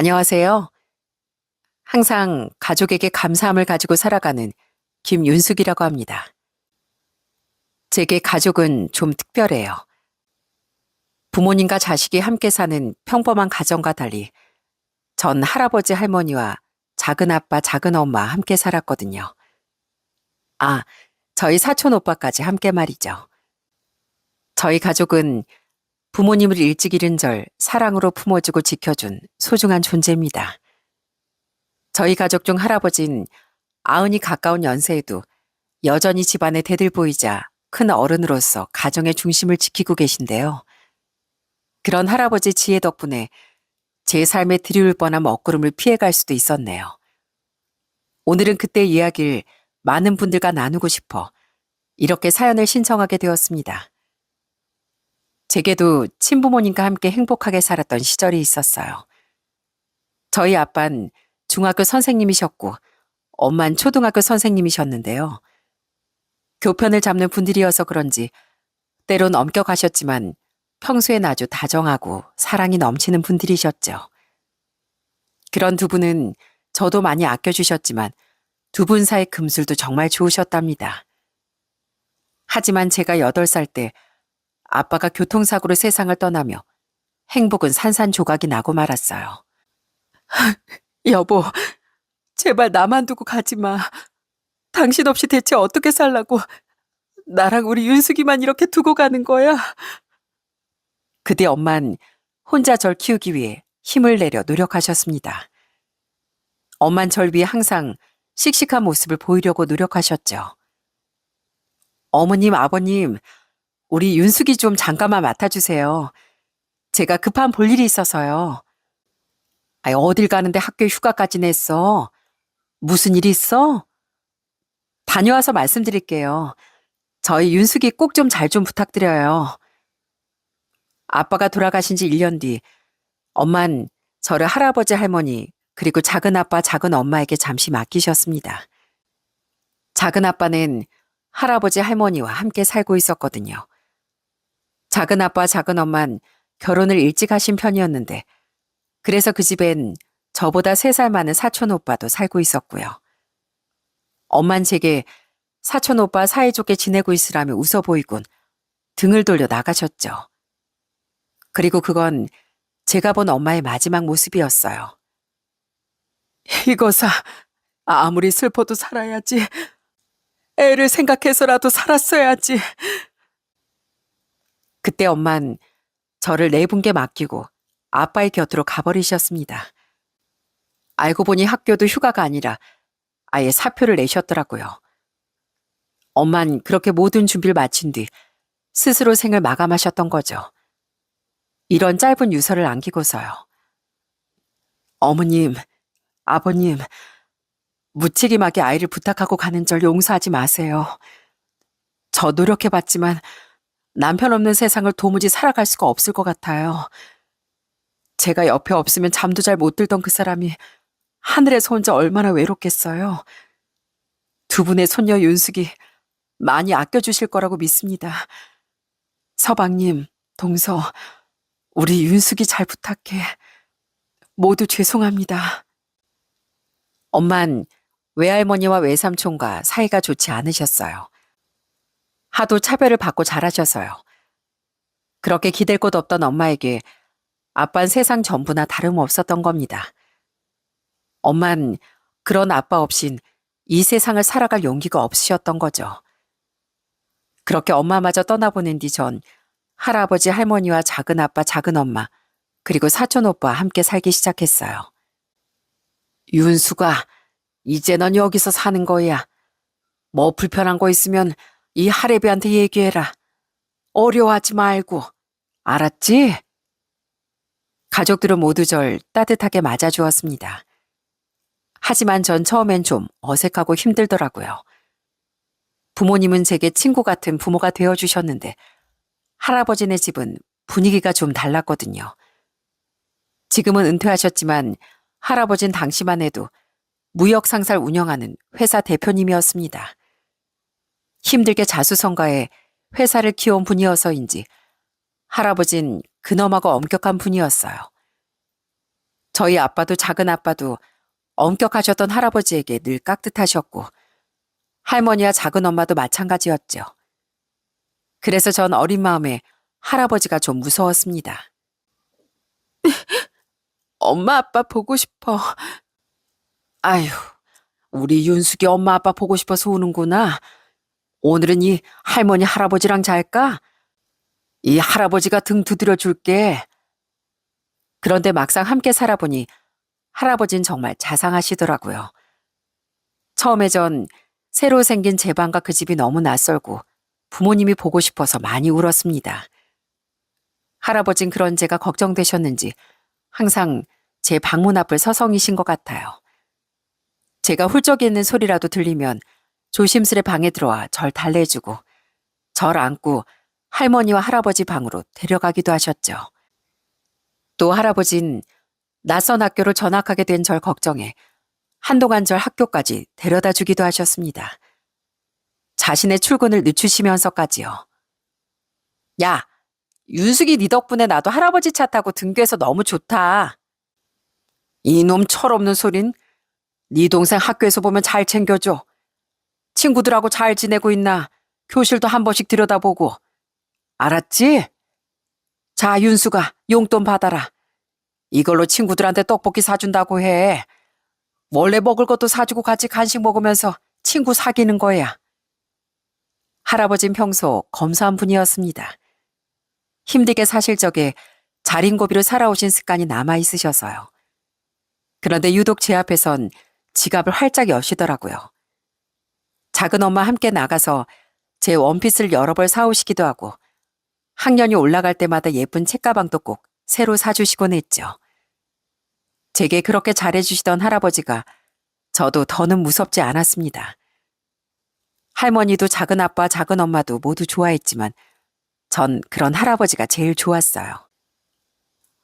안녕하세요. 항상 가족에게 감사함을 가지고 살아가는 김윤숙이라고 합니다. 제게 가족은 좀 특별해요. 부모님과 자식이 함께 사는 평범한 가정과 달리 전 할아버지 할머니와 작은 아빠, 작은 엄마 함께 살았거든요. 아, 저희 사촌 오빠까지 함께 말이죠. 저희 가족은 부모님을 일찍 잃은 절 사랑으로 품어주고 지켜준 소중한 존재입니다. 저희 가족 중 할아버진 90이 가까운 연세에도 여전히 집안의 대들보이자 큰 어른으로서 가정의 중심을 지키고 계신데요. 그런 할아버지 지혜 덕분에 제 삶에 들이올 뻔한 먹구름을 피해갈 수도 있었네요. 오늘은 그때 이야기를 많은 분들과 나누고 싶어 이렇게 사연을 신청하게 되었습니다. 제게도 친부모님과 함께 행복하게 살았던 시절이 있었어요. 저희 아빠는 중학교 선생님이셨고 엄만 초등학교 선생님이셨는데요. 교편을 잡는 분들이어서 그런지 때론 엄격하셨지만 평소엔 아주 다정하고 사랑이 넘치는 분들이셨죠. 그런 두 분은 저도 많이 아껴주셨지만 두 분 사이 금술도 정말 좋으셨답니다. 하지만 제가 8살 때 아빠가 교통사고로 세상을 떠나며 행복은 산산조각이 나고 말았어요. 여보, 제발 나만 두고 가지 마. 당신 없이 대체 어떻게 살라고 나랑 우리 윤숙이만 이렇게 두고 가는 거야? 그때 엄만 혼자 절 키우기 위해 힘을 내려 노력하셨습니다. 엄만 절 위해 항상 씩씩한 모습을 보이려고 노력하셨죠. 어머님, 아버님, 우리 윤숙이 좀 잠깐만 맡아주세요. 제가 급한 볼일이 있어서요. 아이, 어딜 가는데 학교 휴가까지 냈어? 무슨 일 있어? 다녀와서 말씀드릴게요. 저희 윤숙이 꼭 좀 잘 좀 부탁드려요. 아빠가 돌아가신 지 1년 뒤 엄만 저를 할아버지 할머니 그리고 작은 아빠 작은 엄마에게 잠시 맡기셨습니다. 작은 아빠는 할아버지 할머니와 함께 살고 있었거든요. 작은 아빠 작은 엄만 결혼을 일찍 하신 편이었는데 그래서 그 집엔 저보다 3살 많은 사촌 오빠도 살고 있었고요. 엄만 제게 사촌 오빠 사이좋게 지내고 있으라며 웃어 보이곤 등을 돌려 나가셨죠. 그리고 그건 제가 본 엄마의 마지막 모습이었어요. 이거사, 아무리 슬퍼도 살아야지. 애를 생각해서라도 살았어야지. 그때 엄만 저를 4분께 맡기고 아빠의 곁으로 가버리셨습니다. 알고 보니 학교도 휴가가 아니라 아예 사표를 내셨더라고요. 엄만 그렇게 모든 준비를 마친 뒤 스스로 생을 마감하셨던 거죠. 이런 짧은 유서를 남기고서요. 어머님, 아버님, 무책임하게 아이를 부탁하고 가는 절 용서하지 마세요. 저 노력해봤지만 남편 없는 세상을 도무지 살아갈 수가 없을 것 같아요. 제가 옆에 없으면 잠도 잘 못 들던 그 사람이 하늘에서 혼자 얼마나 외롭겠어요. 두 분의 손녀 윤숙이 많이 아껴주실 거라고 믿습니다. 서방님, 동서, 우리 윤숙이 잘 부탁해. 모두 죄송합니다. 엄만 외할머니와 외삼촌과 사이가 좋지 않으셨어요. 하도 차별을 받고 자라셔서요. 그렇게 기댈 곳 없던 엄마에게 아빠는 세상 전부나 다름없었던 겁니다. 엄만 그런 아빠 없인 이 세상을 살아갈 용기가 없으셨던 거죠. 그렇게 엄마마저 떠나보낸 뒤 전 할아버지 할머니와 작은 아빠 작은 엄마 그리고 사촌 오빠와 함께 살기 시작했어요. 윤수가 이제 넌 여기서 사는 거야. 뭐 불편한 거 있으면 이 할애비한테 얘기해라. 어려워하지 말고. 알았지? 가족들은 모두 절 따뜻하게 맞아주었습니다. 하지만 전 처음엔 좀 어색하고 힘들더라고요. 부모님은 제게 친구 같은 부모가 되어주셨는데 할아버지네 집은 분위기가 좀 달랐거든요. 지금은 은퇴하셨지만 할아버진 당시만 해도 무역상사를 운영하는 회사 대표님이었습니다. 힘들게 자수성가해 회사를 키워온 분이어서인지 할아버진 근엄하고 엄격한 분이었어요. 저희 아빠도 작은 아빠도 엄격하셨던 할아버지에게 늘 깍듯하셨고 할머니와 작은 엄마도 마찬가지였죠. 그래서 전 어린 마음에 할아버지가 좀 무서웠습니다. 엄마 아빠 보고 싶어. 아휴, 우리 윤숙이 엄마 아빠 보고 싶어서 우는구나. 오늘은 이 할머니 할아버지랑 잘까? 이 할아버지가 등 두드려 줄게. 그런데 막상 함께 살아보니 할아버진 정말 자상하시더라고요. 처음에 전 새로 생긴 제 방과 그 집이 너무 낯설고 부모님이 보고 싶어서 많이 울었습니다. 할아버진 그런 제가 걱정되셨는지 항상 제 방문 앞을 서성이신 것 같아요. 제가 훌쩍이 있는 소리라도 들리면 조심스레 방에 들어와 절 달래주고 절 안고 할머니와 할아버지 방으로 데려가기도 하셨죠. 또 할아버진 낯선 학교로 전학하게 된 절 걱정해 한동안 절 학교까지 데려다 주기도 하셨습니다. 자신의 출근을 늦추시면서까지요. 야, 윤숙이 네 덕분에 나도 할아버지 차 타고 등교해서 너무 좋다. 이놈 철없는 소린 네 동생 학교에서 보면 잘 챙겨줘. 친구들하고 잘 지내고 있나 교실도 한 번씩 들여다보고. 알았지? 자, 윤수가 용돈 받아라. 이걸로 친구들한테 떡볶이 사준다고 해. 원래 먹을 것도 사주고 같이 간식 먹으면서 친구 사귀는 거야. 할아버진 평소 검소한 분이었습니다. 힘들게 사실 적에 자린고비로 살아오신 습관이 남아있으셔서요. 그런데 유독 제 앞에선 지갑을 활짝 여시더라고요. 작은 엄마 함께 나가서 제 원피스를 여러 벌 사오시기도 하고 학년이 올라갈 때마다 예쁜 책가방도 꼭 새로 사주시곤 했죠. 제게 그렇게 잘해주시던 할아버지가 저도 더는 무섭지 않았습니다. 할머니도 작은 아빠, 작은 엄마도 모두 좋아했지만 전 그런 할아버지가 제일 좋았어요.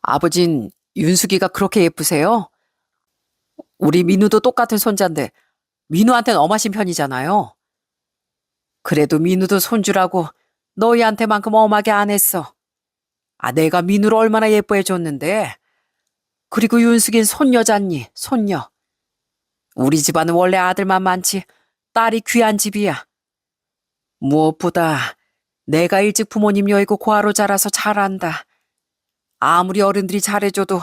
아버진 윤숙이가 그렇게 예쁘세요? 우리 민우도 똑같은 손자인데 민우한테는 엄하신 편이잖아요. 그래도 민우도 손주라고 너희한테만큼 엄하게 안 했어. 아, 내가 민우를 얼마나 예뻐해 줬는데. 그리고 윤숙인 손녀잖니, 손녀. 우리 집안은 원래 아들만 많지 딸이 귀한 집이야. 무엇보다 내가 일찍 부모님 여의고 고아로 자라서 잘한다. 아무리 어른들이 잘해줘도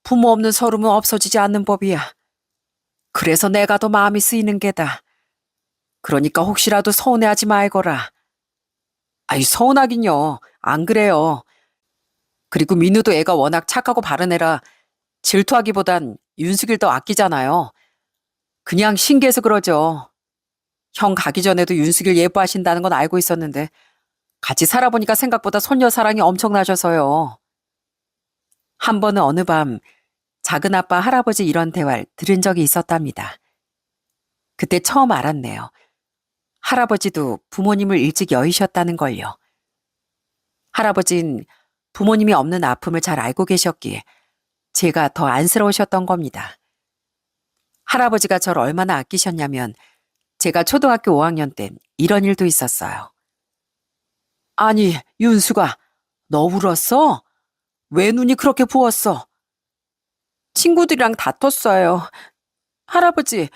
부모 없는 서름은 없어지지 않는 법이야. 그래서 내가 더 마음이 쓰이는 게다. 그러니까 혹시라도 서운해하지 말거라. 아이, 서운하긴요. 안 그래요. 그리고 민우도 애가 워낙 착하고 바른 애라 질투하기보단 윤숙이를 더 아끼잖아요. 그냥 신기해서 그러죠. 형 가기 전에도 윤숙이를 예뻐하신다는 건 알고 있었는데 같이 살아보니까 생각보다 손녀 사랑이 엄청나셔서요. 한 번은 어느 밤 작은 아빠 할아버지 이런 대화를 들은 적이 있었답니다. 그때 처음 알았네요. 할아버지도 부모님을 일찍 여의셨다는 걸요. 할아버진 부모님이 없는 아픔을 잘 알고 계셨기에 제가 더 안쓰러우셨던 겁니다. 할아버지가 저를 얼마나 아끼셨냐면 제가 초등학교 5학년 땐 이런 일도 있었어요. 아니, 윤수가, 너 울었어? 왜 눈이 그렇게 부었어? 친구들이랑 다퉜어요. 할아버지,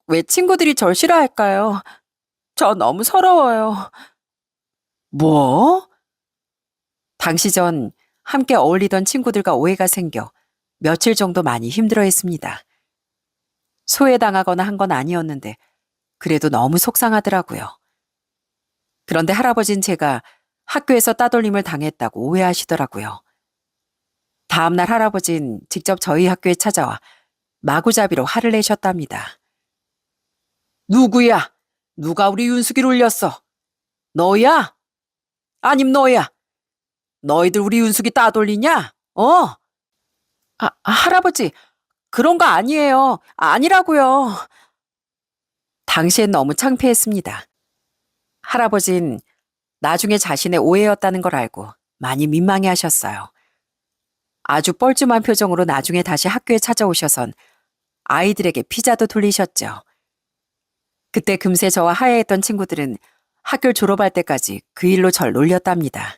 왜 친구들이 절 싫어할까요? 저 너무 서러워요. 뭐? 당시 전 함께 어울리던 친구들과 오해가 생겨 며칠 정도 많이 힘들어했습니다. 소외당하거나 한 건 아니었는데 그래도 너무 속상하더라고요. 그런데 할아버진 제가 학교에서 따돌림을 당했다고 오해하시더라고요. 다음날 할아버진 직접 저희 학교에 찾아와 마구잡이로 화를 내셨답니다. 누구야? 누가 우리 윤숙이를 울렸어? 너야? 아님 너야? 너희들 우리 윤숙이 따돌리냐? 할아버지, 그런 거 아니에요. 아니라고요. 당시엔 너무 창피했습니다. 할아버진 나중에 자신의 오해였다는 걸 알고 많이 민망해 하셨어요. 아주 뻘쭘한 표정으로 나중에 다시 학교에 찾아오셔선 아이들에게 피자도 돌리셨죠. 그때 금세 저와 화해했던 친구들은 학교를 졸업할 때까지 그 일로 절 놀렸답니다.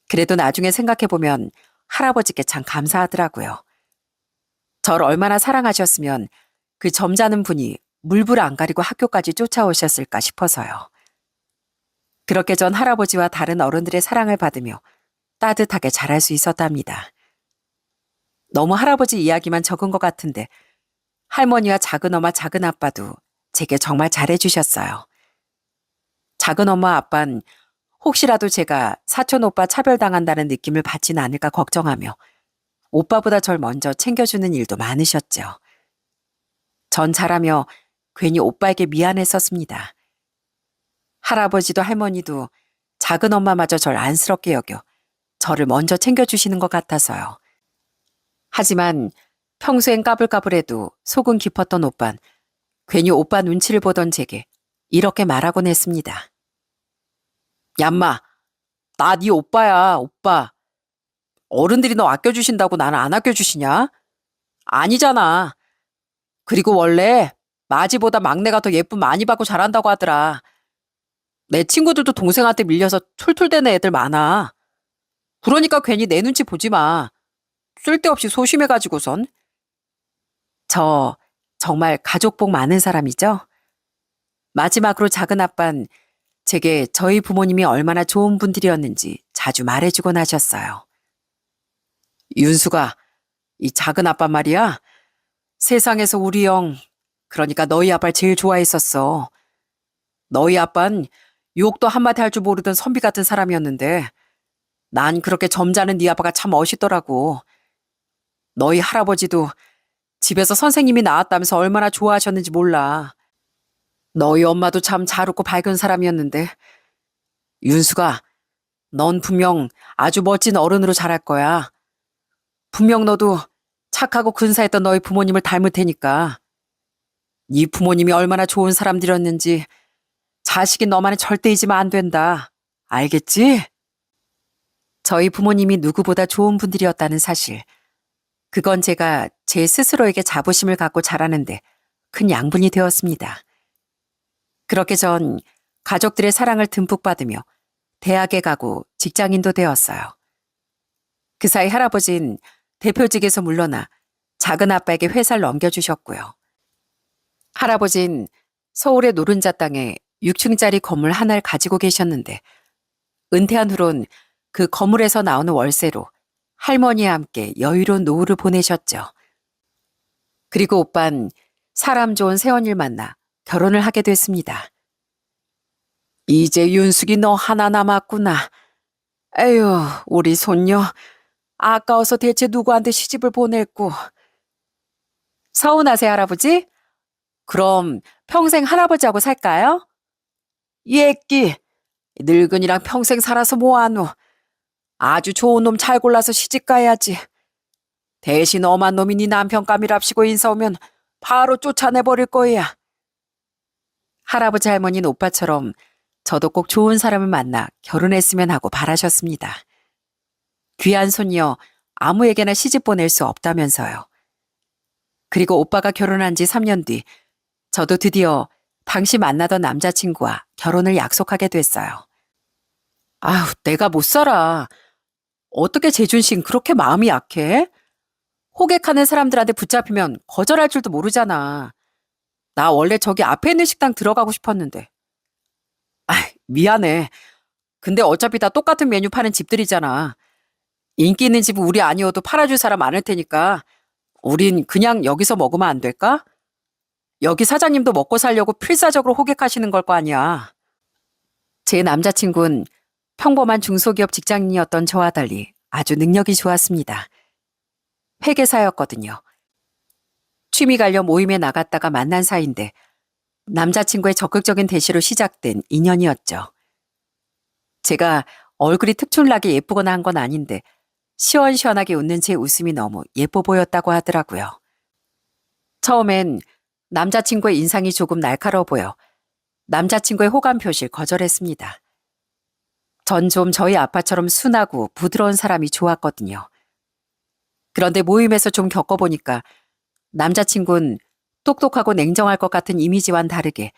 그래도 나중에 생각해보면 할아버지께 참 감사하더라고요. 절 얼마나 사랑하셨으면 그 점잖은 분이 물불 안 가리고 학교까지 쫓아오셨을까 싶어서요. 그렇게 전 할아버지와 다른 어른들의 사랑을 받으며 따뜻하게 자랄 수 있었답니다. 너무 할아버지 이야기만 적은 것 같은데 할머니와 작은엄마, 작은아빠도 제게 정말 잘해주셨어요. 작은엄마 아빠는 혹시라도 제가 사촌오빠 차별당한다는 느낌을 받진 않을까 걱정하며 오빠보다 절 먼저 챙겨주는 일도 많으셨죠. 전 잘하며 괜히 오빠에게 미안했었습니다. 할아버지도 할머니도 작은엄마마저 절 안쓰럽게 여겨 저를 먼저 챙겨주시는 것 같아서요. 하지만 평소엔 까불까불해도 속은 깊었던 오빤 괜히 오빠 눈치를 보던 제게 이렇게 말하곤 했습니다. 얌마, 나 네 오빠야, 오빠. 어른들이 너 아껴주신다고 나는 안 아껴주시냐? 아니잖아. 그리고 원래 마지보다 막내가 더 예쁨 많이 받고 잘한다고 하더라. 내 친구들도 동생한테 밀려서 툴툴대는 애들 많아. 그러니까 괜히 내 눈치 보지 마. 쓸데없이 소심해가지고선. 저 정말 가족 복 많은 사람이죠? 마지막으로 작은 아빤 제게 저희 부모님이 얼마나 좋은 분들이었는지 자주 말해주곤 하셨어요. 윤수가 이 작은 아빠 말이야. 세상에서 우리 형, 그러니까 너희 아빠를 제일 좋아했었어. 너희 아빤 욕도 한마디 할 줄 모르던 선비 같은 사람이었는데 난 그렇게 점잖은 네 아빠가 참 멋있더라고. 너희 할아버지도 집에서 선생님이 나왔다면서 얼마나 좋아하셨는지 몰라. 너희 엄마도 참 잘 웃고 밝은 사람이었는데 윤수가 넌 분명 아주 멋진 어른으로 자랄 거야. 분명 너도 착하고 근사했던 너희 부모님을 닮을 테니까. 네 부모님이 얼마나 좋은 사람들이었는지 자식이 너만은 절대 잊으면 안 된다. 알겠지? 저희 부모님이 누구보다 좋은 분들이었다는 사실. 그건 제가 제 스스로에게 자부심을 갖고 자라는데 큰 양분이 되었습니다. 그렇게 전 가족들의 사랑을 듬뿍 받으며 대학에 가고 직장인도 되었어요. 그 사이 할아버지는 대표직에서 물러나 작은 아빠에게 회사를 넘겨주셨고요. 할아버지는 서울의 노른자 땅에 6층짜리 건물 하나를 가지고 계셨는데 은퇴한 후론 그 건물에서 나오는 월세로 할머니와 함께 여유로운 노후를 보내셨죠. 그리고 오빤 사람 좋은 새언니를 만나 결혼을 하게 됐습니다. 이제 윤숙이 너 하나 남았구나. 에휴, 우리 손녀. 아까워서 대체 누구한테 시집을 보냈고. 서운하세요, 할아버지? 그럼 평생 할아버지하고 살까요? 예끼, 늙은이랑 평생 살아서 뭐하노. 아주 좋은 놈 잘 골라서 시집 가야지. 대신 엄한 놈이 네 남편감이랍시고 인사 오면 바로 쫓아내버릴 거야. 할아버지 할머니는 오빠처럼 저도 꼭 좋은 사람을 만나 결혼했으면 하고 바라셨습니다. 귀한 손녀 아무에게나 시집 보낼 수 없다면서요. 그리고 오빠가 결혼한 지 3년 뒤 저도 드디어 당시 만나던 남자친구와 결혼을 약속하게 됐어요. 아휴, 내가 못 살아. 어떻게 재준신 그렇게 마음이 약해? 호객하는 사람들한테 붙잡히면 거절할 줄도 모르잖아. 나 원래 저기 앞에 있는 식당 들어가고 싶었는데. 아, 미안해. 근데 어차피 다 똑같은 메뉴 파는 집들이잖아. 인기 있는 집은 우리 아니어도 팔아줄 사람 많을 테니까 우린 그냥 여기서 먹으면 안 될까? 여기 사장님도 먹고 살려고 필사적으로 호객하시는 걸 거 아니야. 제 남자친구는 평범한 중소기업 직장인이었던 저와 달리 아주 능력이 좋았습니다. 회계사였거든요. 취미 관련 모임에 나갔다가 만난 사이인데 남자친구의 적극적인 대시로 시작된 인연이었죠. 제가 얼굴이 특출나게 예쁘거나 한 건 아닌데 시원시원하게 웃는 제 웃음이 너무 예뻐 보였다고 하더라고요. 처음엔 남자친구의 인상이 조금 날카로워 보여 남자친구의 호감 표시를 거절했습니다. 전 좀 저희 아빠처럼 순하고 부드러운 사람이 좋았거든요. 그런데 모임에서 좀 겪어보니까 남자친구는 똑똑하고 냉정할 것 같은 이미지와는 다르게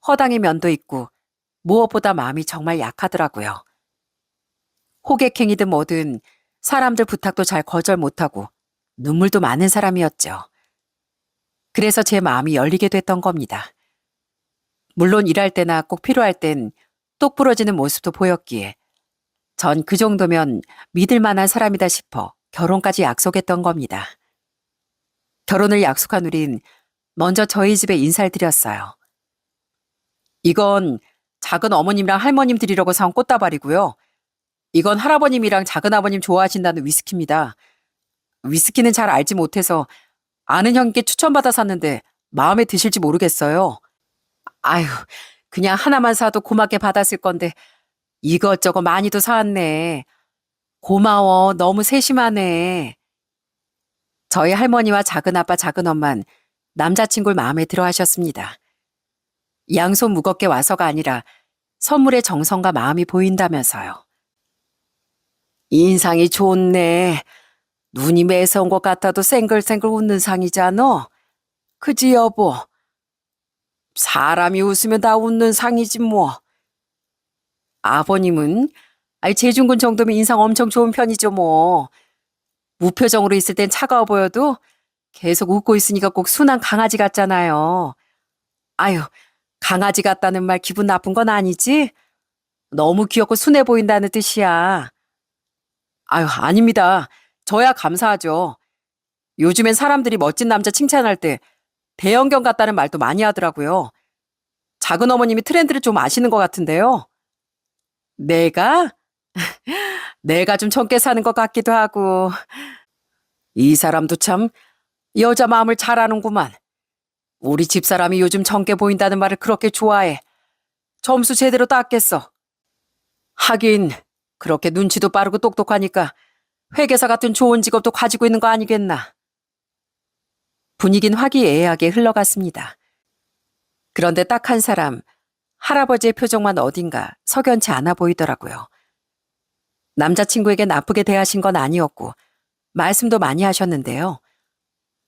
허당의 면도 있고 무엇보다 마음이 정말 약하더라고요. 호객행위든 뭐든 사람들 부탁도 잘 거절 못하고 눈물도 많은 사람이었죠. 그래서 제 마음이 열리게 됐던 겁니다. 물론 일할 때나 꼭 필요할 땐 똑 부러지는 모습도 보였기에 전 그 정도면 믿을 만한 사람이다 싶어 결혼까지 약속했던 겁니다. 결혼을 약속한 우린 먼저 저희 집에 인사를 드렸어요. 이건 작은 어머님이랑 할머님 드리려고 사온 꽃다발이고요. 이건 할아버님이랑 작은 아버님 좋아하신다는 위스키입니다. 위스키는 잘 알지 못해서 아는 형께 추천받아 샀는데 마음에 드실지 모르겠어요. 아휴, 그냥 하나만 사도 고맙게 받았을 건데 이것저것 많이도 사왔네. 고마워, 너무 세심하네. 저희 할머니와 작은아빠, 작은엄만 남자친구를 마음에 들어 하셨습니다. 양손 무겁게 와서가 아니라 선물의 정성과 마음이 보인다면서요. 인상이 좋네. 눈이 매서운 것 같아도 생글생글 웃는 상이잖아. 그지 여보? 사람이 웃으면 다 웃는 상이지 뭐. 아버님은 재중군 정도면 인상 엄청 좋은 편이죠 뭐. 무표정으로 있을 땐 차가워 보여도 계속 웃고 있으니까 꼭 순한 강아지 같잖아요. 아유, 강아지 같다는 말 기분 나쁜 건 아니지? 너무 귀엽고 순해 보인다는 뜻이야. 아유, 아닙니다. 저야 감사하죠. 요즘엔 사람들이 멋진 남자 칭찬할 때 대형견 같다는 말도 많이 하더라고요. 작은 어머님이 트렌드를 좀 아시는 것 같은데요. 내가? 내가 좀 젊게 사는 것 같기도 하고. 이 사람도 참 여자 마음을 잘 아는구만. 우리 집사람이 요즘 젊게 보인다는 말을 그렇게 좋아해. 점수 제대로 땄겠어. 하긴 그렇게 눈치도 빠르고 똑똑하니까 회계사 같은 좋은 직업도 가지고 있는 거 아니겠나. 분위긴 화기애애하게 흘러갔습니다. 그런데 딱 한 사람, 할아버지의 표정만 어딘가 석연치 않아 보이더라고요. 남자친구에겐 나쁘게 대하신 건 아니었고 말씀도 많이 하셨는데요.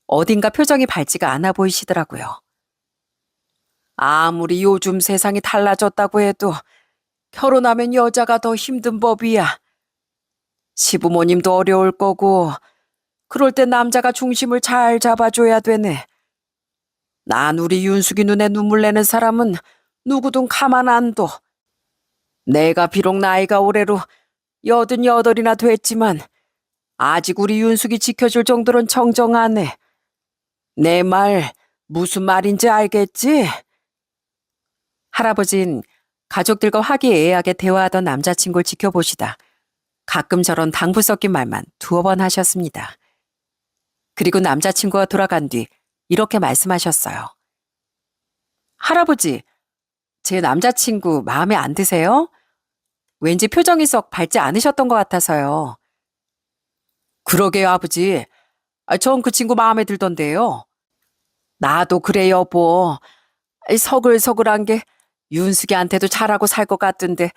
어딘가 표정이 밝지가 않아 보이시더라고요. 아무리 요즘 세상이 달라졌다고 해도 결혼하면 여자가 더 힘든 법이야. 시부모님도 어려울 거고 그럴 때 남자가 중심을 잘 잡아줘야 되네. 난 우리 윤숙이 눈에 눈물 내는 사람은 누구든 가만 안 둬. 내가 비록 나이가 올해로 88이나 됐지만 아직 우리 윤숙이 지켜줄 정도는 정정하네. 내 말 무슨 말인지 알겠지? 할아버진 가족들과 화기애애하게 대화하던 남자친구를 지켜보시다 가끔 저런 당부 섞인 말만 두어 번 하셨습니다. 그리고 남자친구가 돌아간 뒤 이렇게 말씀하셨어요. 할아버지, 제 남자친구 마음에 안 드세요? 왠지 표정이 썩 밝지 않으셨던 것 같아서요. 그러게요, 아버지. 전 그 친구 마음에 들던데요. 나도 그래, 여보. 서글서글한 게 윤숙이한테도 잘하고 살 것 같던데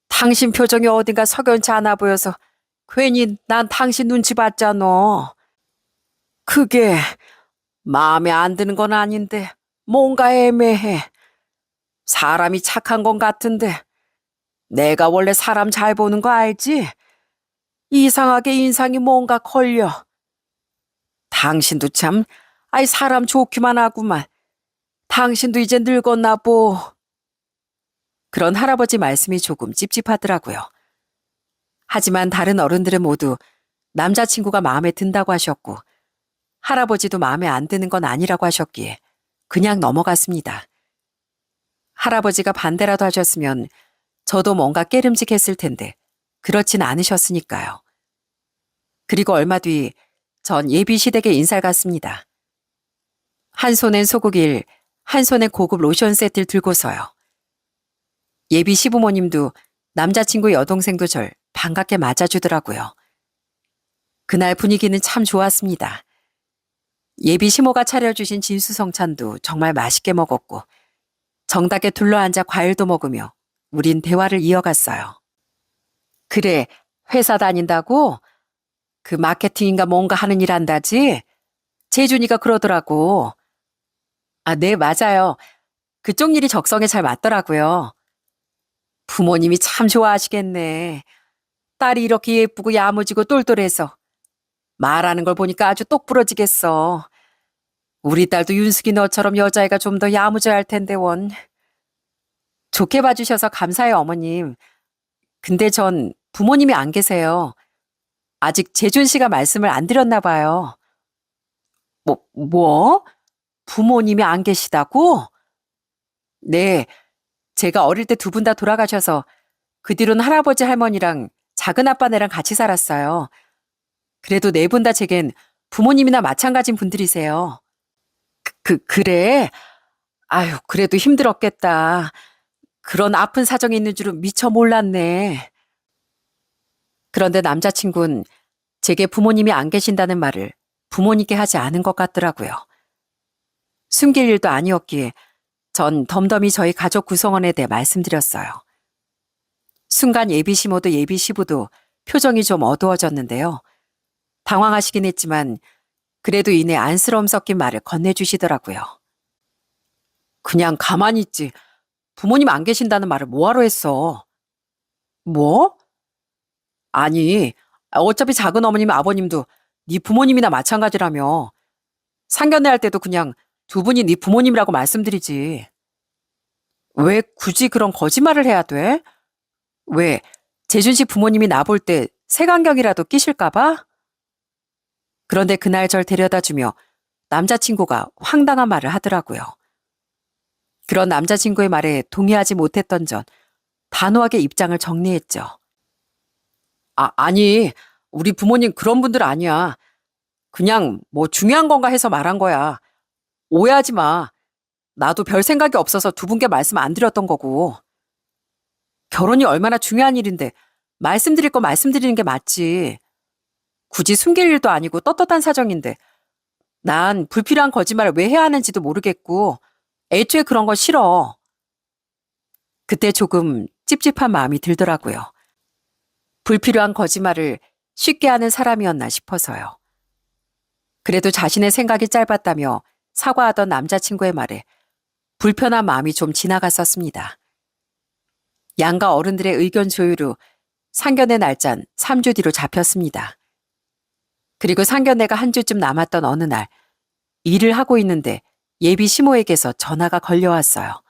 당신 표정이 어딘가 석연치 않아 보여서 괜히 난 당신 눈치 봤잖아. 그게 마음에 안 드는 건 아닌데 뭔가 애매해. 사람이 착한 건 같은데 내가 원래 사람 잘 보는 거 알지? 이상하게 인상이 뭔가 걸려. 당신도 참 사람 좋기만 하구만. 당신도 이제 늙었나 보. 그런 할아버지 말씀이 조금 찝찝하더라고요. 하지만 다른 어른들은 모두 남자친구가 마음에 든다고 하셨고 할아버지도 마음에 안 드는 건 아니라고 하셨기에 그냥 넘어갔습니다. 할아버지가 반대라도 하셨으면 저도 뭔가 깨름직했을 텐데 그렇진 않으셨으니까요. 그리고 얼마 뒤 전 예비 시댁에 인사를 갔습니다. 한 손엔 소고기를, 한 손엔 고급 로션 세트를 들고서요. 예비 시부모님도 남자친구 여동생도 절 반갑게 맞아주더라고요. 그날 분위기는 참 좋았습니다. 예비 시모가 차려주신 진수성찬도 정말 맛있게 먹었고 정답게 둘러앉아 과일도 먹으며 우린 대화를 이어갔어요. 그래, 회사 다닌다고? 그 마케팅인가 뭔가 하는 일 한다지? 재준이가 그러더라고. 네, 맞아요. 그쪽 일이 적성에 잘 맞더라고요. 부모님이 참 좋아하시겠네. 딸이 이렇게 예쁘고 야무지고 똘똘해서 말하는 걸 보니까 아주 똑부러지겠어. 우리 딸도 윤숙이 너처럼 여자애가 좀 더 야무져야 할 텐데 원. 좋게 봐주셔서 감사해요, 어머님. 근데 전 부모님이 안 계세요. 아직 재준 씨가 말씀을 안 드렸나 봐요. 뭐? 부모님이 안 계시다고? 네, 제가 어릴 때 두 분 다 돌아가셔서 그 뒤로는 할아버지 할머니랑 작은 아빠네랑 같이 살았어요. 그래도 네 분 다 제겐 부모님이나 마찬가지인 분들이세요. 그래? 아유, 그래도 힘들었겠다. 그런 아픈 사정이 있는 줄은 미처 몰랐네. 그런데 남자친구는 제게 부모님이 안 계신다는 말을 부모님께 하지 않은 것 같더라고요. 숨길 일도 아니었기에 전 덤덤히 저희 가족 구성원에 대해 말씀드렸어요. 순간 예비 시모도 예비 시부도 표정이 좀 어두워졌는데요. 당황하시긴 했지만 그래도 이내 안쓰러움 섞인 말을 건네주시더라고요. 그냥 가만히 있지. 부모님 안 계신다는 말을 뭐하러 했어? 뭐? 아니, 어차피 작은 어머님 아버님도 네 부모님이나 마찬가지라며. 상견례 할 때도 그냥 두 분이 네 부모님이라고 말씀드리지. 왜 굳이 그런 거짓말을 해야 돼? 왜 재준 씨 부모님이 나 볼 때 색안경이라도 끼실까 봐? 그런데 그날 절 데려다 주며 남자친구가 황당한 말을 하더라고요. 그런 남자친구의 말에 동의하지 못했던 전 단호하게 입장을 정리했죠. 아니, 우리 부모님 그런 분들 아니야. 그냥 뭐 중요한 건가 해서 말한 거야. 오해하지 마. 나도 별 생각이 없어서 두 분께 말씀 안 드렸던 거고. 결혼이 얼마나 중요한 일인데 말씀드릴 거 말씀드리는 게 맞지. 굳이 숨길 일도 아니고 떳떳한 사정인데 난 불필요한 거짓말을 왜 해야 하는지도 모르겠고 애초에 그런 거 싫어. 그때 조금 찝찝한 마음이 들더라고요. 불필요한 거짓말을 쉽게 하는 사람이었나 싶어서요. 그래도 자신의 생각이 짧았다며 사과하던 남자친구의 말에 불편한 마음이 좀 지나갔었습니다. 양가 어른들의 의견 조율 후 상견례 날짜는 3주 뒤로 잡혔습니다. 그리고 상견례가 한 주쯤 남았던 어느 날 일을 하고 있는데 예비 시모에게서 전화가 걸려왔어요.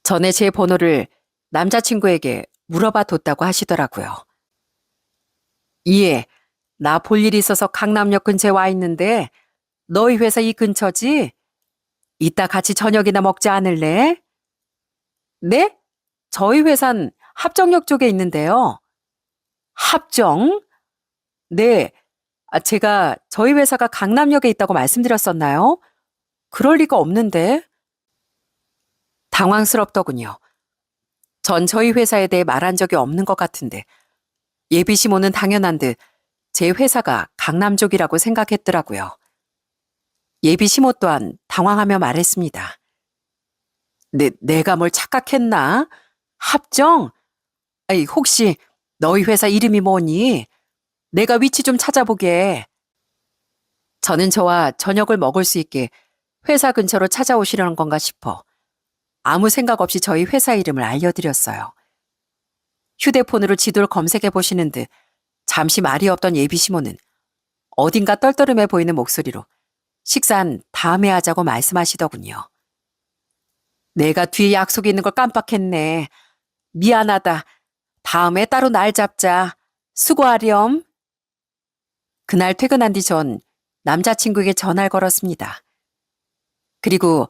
전에 제 번호를 남자친구에게 물어봐 뒀다고 하시더라고요. 예, 나 볼 일 있어서 강남역 근처에 와 있는데 너희 회사 이 근처지? 이따 같이 저녁이나 먹지 않을래? 네? 저희 회사는 합정역 쪽에 있는데요. 합정? 네. 제가 저희 회사가 강남역에 있다고 말씀드렸었나요? 그럴 리가 없는데. 당황스럽더군요. 전 저희 회사에 대해 말한 적이 없는 것 같은데 예비 시모는 당연한 듯 제 회사가 강남 쪽이라고 생각했더라고요. 예비 시모 또한 당황하며 말했습니다. 내가 뭘 착각했나? 합정? 아이, 혹시 너희 회사 이름이 뭐니? 내가 위치 좀 찾아보게. 저는 저와 저녁을 먹을 수 있게 회사 근처로 찾아오시려는 건가 싶어 아무 생각 없이 저희 회사 이름을 알려드렸어요. 휴대폰으로 지도를 검색해 보시는 듯 잠시 말이 없던 예비 시모는 어딘가 떨떠름해 보이는 목소리로 식사는 다음에 하자고 말씀하시더군요. 내가 뒤에 약속이 있는 걸 깜빡했네. 미안하다. 다음에 따로 날 잡자. 수고하렴. 그날 퇴근한 뒤 전 남자친구에게 전화를 걸었습니다. 그리고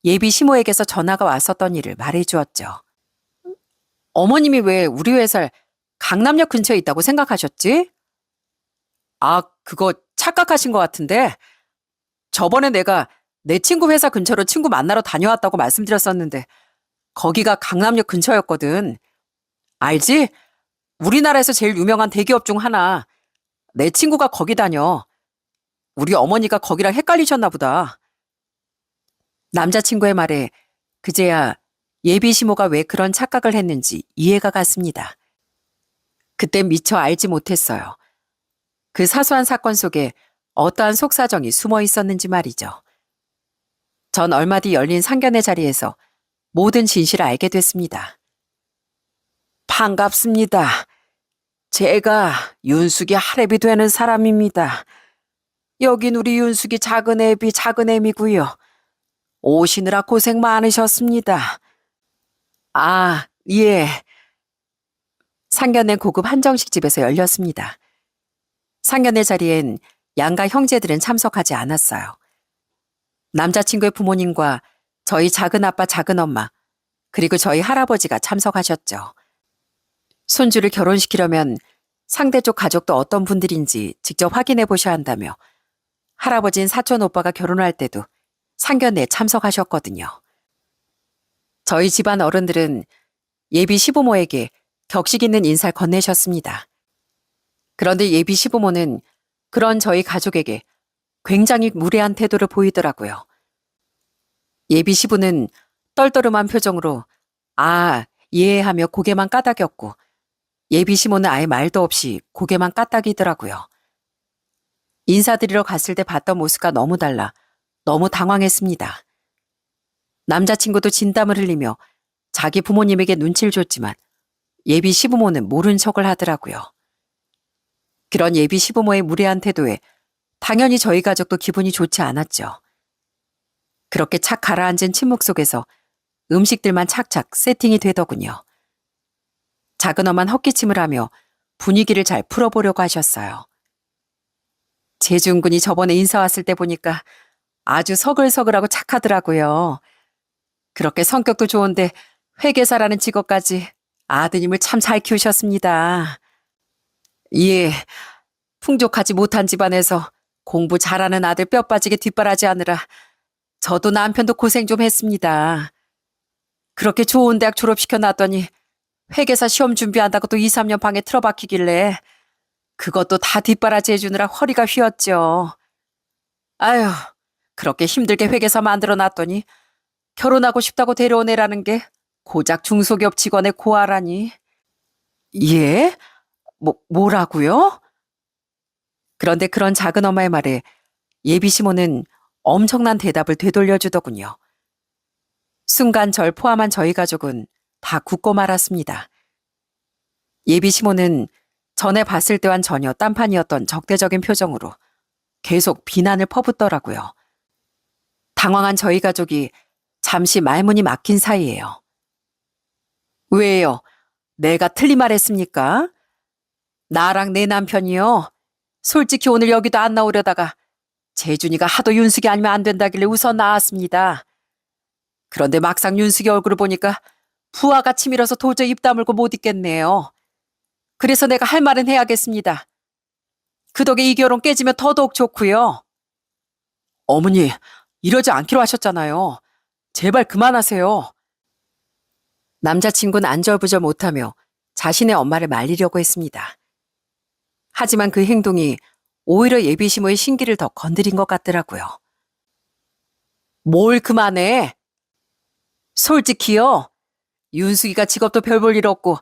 예비 시모에게서 전화가 왔었던 일을 말해주었죠. 어머님이 왜 우리 회사를 강남역 근처에 있다고 생각하셨지? 그거 착각하신 것 같은데 저번에 내가 내 친구 회사 근처로 친구 만나러 다녀왔다고 말씀드렸었는데 거기가 강남역 근처였거든. 알지? 우리나라에서 제일 유명한 대기업 중 하나. 내 친구가 거기 다녀. 우리 어머니가 거기랑 헷갈리셨나 보다. 남자친구의 말에 그제야 예비 시모가 왜 그런 착각을 했는지 이해가 갔습니다. 그땐 미처 알지 못했어요. 그 사소한 사건 속에 어떠한 속사정이 숨어 있었는지 말이죠. 전 얼마 뒤 열린 상견례 자리에서 모든 진실을 알게 됐습니다. 반갑습니다. 제가 윤숙이 할애비 되는 사람입니다. 여긴 우리 윤숙이 작은 애비 작은 애미고요. 오시느라 고생 많으셨습니다. 아, 예. 상견례 고급 한정식 집에서 열렸습니다. 상견례 자리엔 양가 형제들은 참석하지 않았어요. 남자친구의 부모님과 저희 작은아빠 작은엄마 그리고 저희 할아버지가 참석하셨죠. 손주를 결혼시키려면 상대 쪽 가족도 어떤 분들인지 직접 확인해 보셔야 한다며 할아버지인 사촌 오빠가 결혼할 때도 상견례에 참석하셨거든요. 저희 집안 어른들은 예비 시부모에게 격식 있는 인사를 건네셨습니다. 그런데 예비 시부모는 그런 저희 가족에게 굉장히 무례한 태도를 보이더라고요. 예비 시부는 떨떠름한 표정으로 아, 예 하며 고개만 까닥였고 예비 시모는 아예 말도 없이 고개만 까딱이더라고요. 인사드리러 갔을 때 봤던 모습과 너무 달라 너무 당황했습니다. 남자친구도 진땀을 흘리며 자기 부모님에게 눈치를 줬지만 예비 시부모는 모른 척을 하더라고요. 그런 예비 시부모의 무례한 태도에 당연히 저희 가족도 기분이 좋지 않았죠. 그렇게 착 가라앉은 침묵 속에서 음식들만 착착 세팅이 되더군요. 작은엄만 헛기침을 하며 분위기를 잘 풀어보려고 하셨어요. 재중군이 저번에 인사 왔을 때 보니까 아주 서글서글하고 착하더라고요. 그렇게 성격도 좋은데 회계사라는 직업까지 아드님을 참 잘 키우셨습니다. 예, 풍족하지 못한 집안에서 공부 잘하는 아들 뼈 빠지게 뒷바라지하느라 저도 남편도 고생 좀 했습니다. 그렇게 좋은 대학 졸업시켜 놨더니 회계사 시험 준비한다고 또 2, 3년 방에 틀어박히길래 그것도 다 뒷바라지 해주느라 허리가 휘었죠. 아휴, 그렇게 힘들게 회계사 만들어 놨더니 결혼하고 싶다고 데려오내라는 게 고작 중소기업 직원의 고아라니. 예? 뭐라고요? 그런데 그런 작은 엄마의 말에 예비 시모는 엄청난 대답을 되돌려주더군요. 순간 절 포함한 저희 가족은 다 굳고 말았습니다. 예비 시모는 전에 봤을 때와는 전혀 딴판이었던 적대적인 표정으로 계속 비난을 퍼붓더라고요. 당황한 저희 가족이 잠시 말문이 막힌 사이예요. 왜요? 내가 틀린 말 했습니까? 나랑 내 남편이요. 솔직히 오늘 여기도 안 나오려다가 재준이가 하도 윤숙이 아니면 안 된다길래 우선 나왔습니다. 그런데 막상 윤숙이 얼굴을 보니까 부하가 치밀어서 도저히 입 다물고 못 있겠네요. 그래서 내가 할 말은 해야겠습니다. 그 덕에 이 결혼 깨지면 더더욱 좋고요. 어머니, 이러지 않기로 하셨잖아요. 제발 그만하세요. 남자친구는 안절부절 못하며 자신의 엄마를 말리려고 했습니다. 하지만 그 행동이 오히려 예비 시모의 신기를 더 건드린 것 같더라고요. 뭘 그만해? 솔직히요. 윤숙이가 직업도 별 볼 일 없고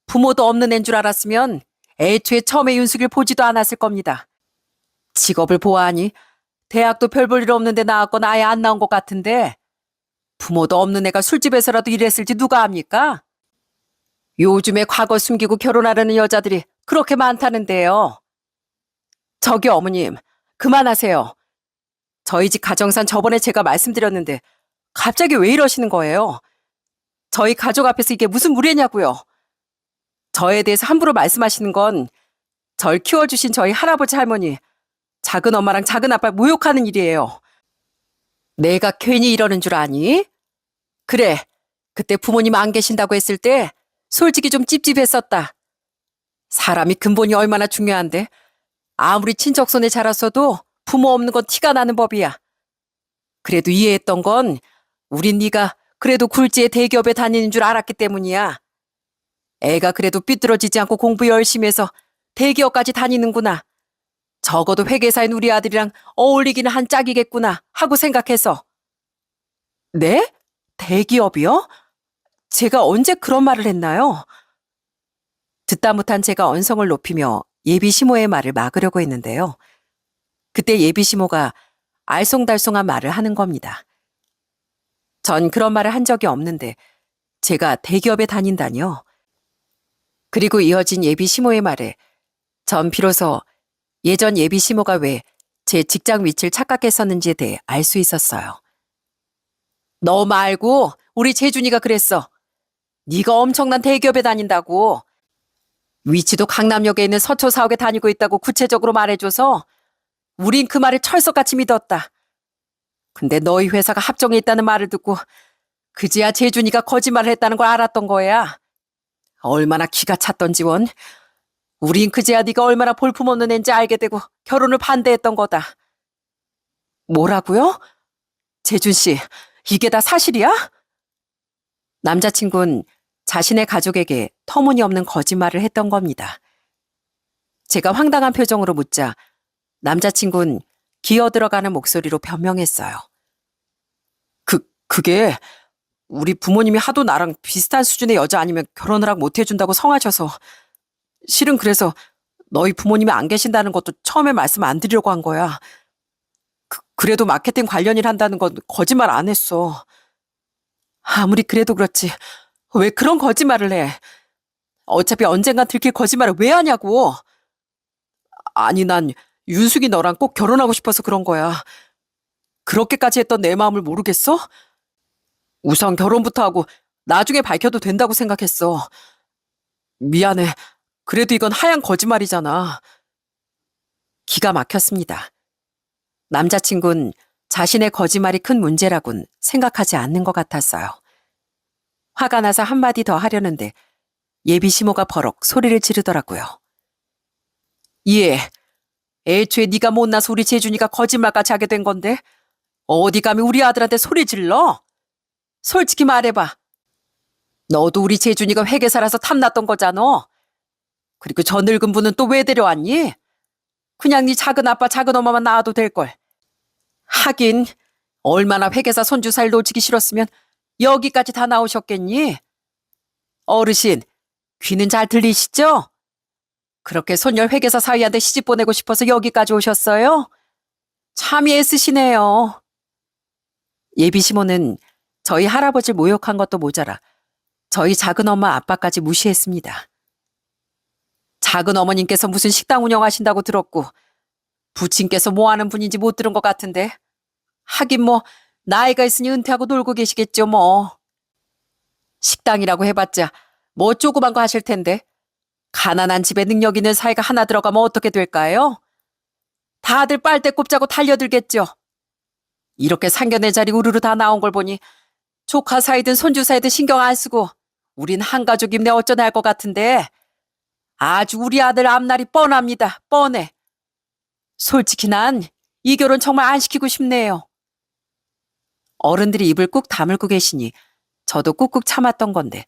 부모도 없는 애인 줄 알았으면 애초에 처음에 윤숙이를 보지도 않았을 겁니다. 직업을 보아하니 대학도 별 볼 일 없는데 나왔건 아예 안 나온 것 같은데 부모도 없는 애가 술집에서라도 일했을지 누가 압니까? 요즘에 과거 숨기고 결혼하려는 여자들이 그렇게 많다는데요. 저기 어머님, 그만하세요. 저희 집 가정산 저번에 제가 말씀드렸는데 갑자기 왜 이러시는 거예요? 저희 가족 앞에서 이게 무슨 무례냐고요. 저에 대해서 함부로 말씀하시는 건 절 키워주신 저희 할아버지 할머니, 작은 엄마랑 작은 아빠 모욕하는 일이에요. 내가 괜히 이러는 줄 아니? 그래, 그때 부모님 안 계신다고 했을 때 솔직히 좀 찝찝했었다. 사람이 근본이 얼마나 중요한데 아무리 친척 손에 자랐어도 부모 없는 건 티가 나는 법이야. 그래도 이해했던 건 우린 네가 그래도 굴지의 대기업에 다니는 줄 알았기 때문이야. 애가 그래도 삐뚤어지지 않고 공부 열심히 해서 대기업까지 다니는구나. 적어도 회계사인 우리 아들이랑 어울리기는 한 짝이겠구나 하고 생각해서. 네? 대기업이요? 제가 언제 그런 말을 했나요? 듣다 못한 제가 언성을 높이며 예비 시모의 말을 막으려고 했는데요. 그때 예비 시모가 알쏭달쏭한 말을 하는 겁니다. 전 그런 말을 한 적이 없는데 제가 대기업에 다닌다니요. 그리고 이어진 예비 시모의 말에 전 비로소 예전 예비 시모가 왜 제 직장 위치를 착각했었는지에 대해 알 수 있었어요. 너 말고 우리 재준이가 그랬어. 네가 엄청난 대기업에 다닌다고. 위치도 강남역에 있는 서초 사옥에 다니고 있다고 구체적으로 말해줘서 우린 그 말을 철석같이 믿었다. 근데 너희 회사가 합정에 있다는 말을 듣고 그제야 재준이가 거짓말을 했다는 걸 알았던 거야. 얼마나 기가 찼던지 원. 우린 그제야 네가 얼마나 볼품없는 앤지 알게 되고 결혼을 반대했던 거다. 뭐라고요? 재준 씨, 이게 다 사실이야? 남자친구는 자신의 가족에게 터무니없는 거짓말을 했던 겁니다. 제가 황당한 표정으로 묻자 남자친구는 기어들어가는 목소리로 변명했어요. 그게 우리 부모님이 하도 나랑 비슷한 수준의 여자 아니면 결혼을 하고 못 해준다고 성하셔서 실은 그래서 너희 부모님이 안 계신다는 것도 처음에 말씀 안 드리려고 한 거야. 그래도 마케팅 관련 일 한다는 건 거짓말 안 했어. 아무리 그래도 그렇지. 왜 그런 거짓말을 해? 어차피 언젠간 들킬 거짓말을 왜 하냐고. 아니, 난 윤숙이 너랑 꼭 결혼하고 싶어서 그런 거야. 그렇게까지 했던 내 마음을 모르겠어? 우선 결혼부터 하고 나중에 밝혀도 된다고 생각했어. 미안해. 그래도 이건 하얀 거짓말이잖아. 기가 막혔습니다. 남자친구는 자신의 거짓말이 큰 문제라곤 생각하지 않는 것 같았어요. 화가 나서 한마디 더 하려는데 예비 시모가 버럭 소리를 지르더라고요. 예, 애초에 네가 못나서 우리 재준이가 거짓말까지 하게 된 건데 어디 감히 우리 아들한테 소리 질러? 솔직히 말해봐. 너도 우리 재준이가 회계사라서 탐났던 거잖아. 그리고 저 늙은 분은 또 왜 데려왔니? 그냥 네 작은 아빠 작은 엄마만 낳아도 될걸. 하긴 얼마나 회계사 손주 살 놓치기 싫었으면 여기까지 다 나오셨겠니? 어르신, 귀는 잘 들리시죠? 그렇게 손녀 회계사 사위한테 시집 보내고 싶어서 여기까지 오셨어요? 참이 애쓰시네요. 예비 시모는 저희 할아버지를 모욕한 것도 모자라 저희 작은 엄마 아빠까지 무시했습니다. 작은 어머님께서 무슨 식당 운영하신다고 들었고 부친께서 뭐 하는 분인지 못 들은 것 같은데 하긴 뭐 나이가 있으니 은퇴하고 놀고 계시겠죠 뭐. 식당이라고 해봤자 뭐 조그만 거 하실 텐데 가난한 집에 능력 있는 사이가 하나 들어가면 어떻게 될까요? 다들 빨대 꼽자고 달려들겠죠. 이렇게 상견례 자리 우르르 다 나온 걸 보니 조카 사이든 손주 사이든 신경 안 쓰고 우린 한 가족임내 어쩌나 할 것 같은데 아주 우리 아들 앞날이 뻔합니다. 뻔해. 솔직히 난 이 결혼 정말 안 시키고 싶네요. 어른들이 입을 꾹 다물고 계시니 저도 꾹꾹 참았던 건데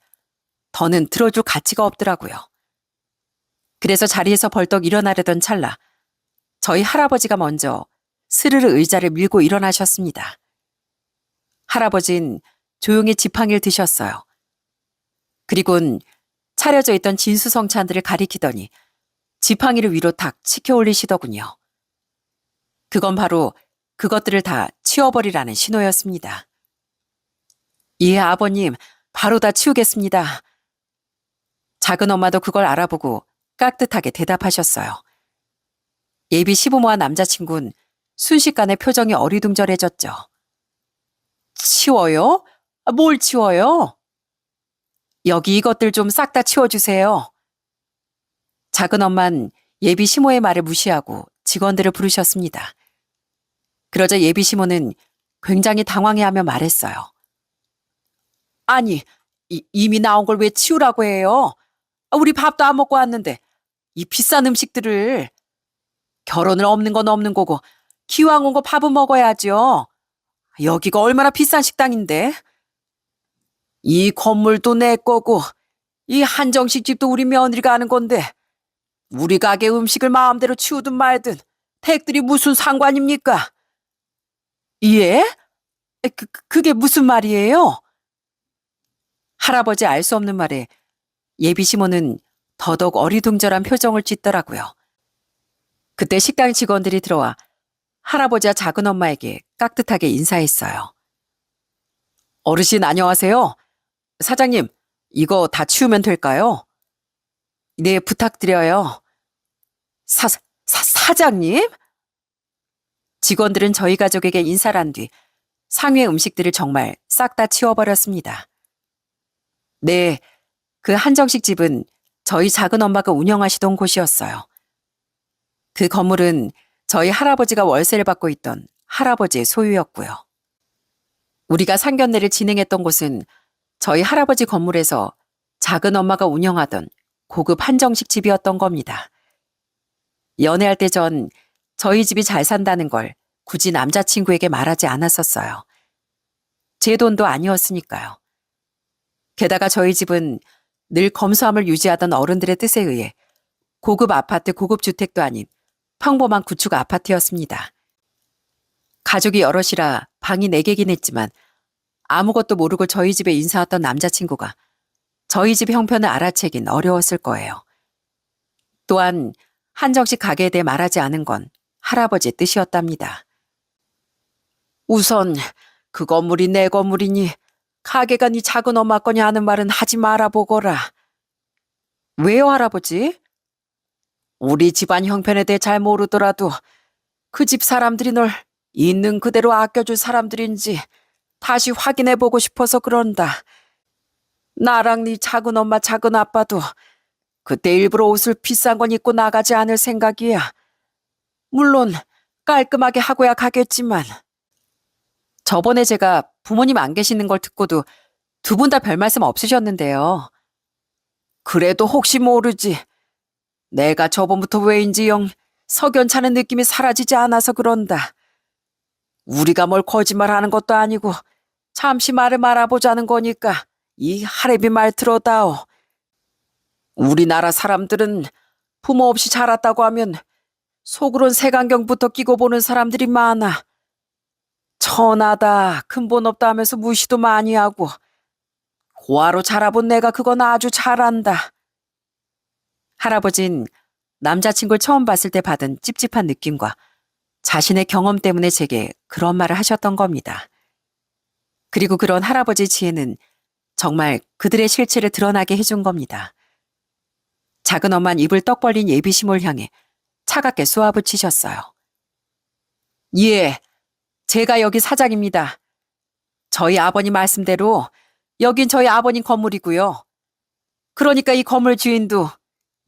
더는 들어줄 가치가 없더라고요. 그래서 자리에서 벌떡 일어나려던 찰나 저희 할아버지가 먼저 스르르 의자를 밀고 일어나셨습니다. 할아버진 조용히 지팡이를 드셨어요. 그리곤 차려져 있던 진수성찬들을 가리키더니 지팡이를 위로 탁 치켜 올리시더군요. 그건 바로 그것들을 다 치워버리라는 신호였습니다. 예, 아버님, 바로 다 치우겠습니다. 작은 엄마도 그걸 알아보고 깍듯하게 대답하셨어요. 예비 시부모와 남자친구는 순식간에 표정이 어리둥절해졌죠. 치워요? 뭘 치워요? 여기 이것들 좀 싹 다 치워주세요. 작은 엄만 예비 시모의 말을 무시하고 직원들을 부르셨습니다. 그러자 예비 시모는 굉장히 당황해하며 말했어요. 아니, 이미 나온 걸 왜 치우라고 해요? 우리 밥도 안 먹고 왔는데 이 비싼 음식들을. 결혼을 없는 건 없는 거고 기왕 온 거 밥은 먹어야죠. 여기가 얼마나 비싼 식당인데. 이 건물도 내 거고 이 한정식 집도 우리 며느리가 하는 건데 우리 가게 음식을 마음대로 치우든 말든 댁들이 무슨 상관입니까? 예? 그게 무슨 말이에요? 할아버지 알 수 없는 말에 예비 시모는 더더욱 어리둥절한 표정을 짓더라고요. 그때 식당 직원들이 들어와 할아버지와 작은 엄마에게 깍듯하게 인사했어요. 어르신 안녕하세요. 사장님, 이거 다 치우면 될까요? 네, 부탁드려요. 사장님? 직원들은 저희 가족에게 인사를 한 뒤 상위의 음식들을 정말 싹 다 치워버렸습니다. 네, 그 한정식 집은 저희 작은 엄마가 운영하시던 곳이었어요. 그 건물은 저희 할아버지가 월세를 받고 있던 할아버지의 소유였고요. 우리가 상견례를 진행했던 곳은 저희 할아버지 건물에서 작은 엄마가 운영하던 고급 한정식 집이었던 겁니다. 연애할 때 전 저희 집이 잘 산다는 걸 굳이 남자친구에게 말하지 않았었어요. 제 돈도 아니었으니까요. 게다가 저희 집은 늘 검소함을 유지하던 어른들의 뜻에 의해 고급 아파트, 고급 주택도 아닌 평범한 구축 아파트였습니다. 가족이 여럿이라 방이 4개긴 했지만 아무것도 모르고 저희 집에 인사 왔던 남자친구가 저희 집 형편을 알아채긴 어려웠을 거예요. 또한 한정식 가게에 대해 말하지 않은 건 할아버지의 뜻이었답니다. 우선 그 건물이 내 건물이니 가게가 네 작은 엄마 거냐 하는 말은 하지 말아보거라. 왜요, 할아버지? 우리 집안 형편에 대해 잘 모르더라도 그 집 사람들이 널 있는 그대로 아껴줄 사람들인지 다시 확인해보고 싶어서 그런다. 나랑 네 작은 엄마, 작은 아빠도 그때 일부러 옷을 비싼 건 입고 나가지 않을 생각이야. 물론 깔끔하게 하고야 가겠지만. 저번에 제가 부모님 안 계시는 걸 듣고도 두 분 다 별 말씀 없으셨는데요. 그래도 혹시 모르지. 내가 저번부터 왜인지 영 석연찮은 느낌이 사라지지 않아서 그런다. 우리가 뭘 거짓말하는 것도 아니고 잠시 말을 말아보자는 거니까 이 할애비 말 들어다오. 우리나라 사람들은 부모 없이 자랐다고 하면 속으론 색안경부터 끼고 보는 사람들이 많아. 천하다, 근본 없다 하면서 무시도 많이 하고 고아로 자라본 내가 그건 아주 잘한다. 할아버진 남자친구를 처음 봤을 때 받은 찝찝한 느낌과 자신의 경험 때문에 제게 그런 말을 하셨던 겁니다. 그리고 그런 할아버지 지혜는 정말 그들의 실체를 드러나게 해준 겁니다. 작은 엄만 입을 떡 벌린 예비시몰 향해 차갑게 쏘아붙이셨어요. 예, 제가 여기 사장입니다. 저희 아버님 말씀대로 여긴 저희 아버님 건물이고요. 그러니까 이 건물 주인도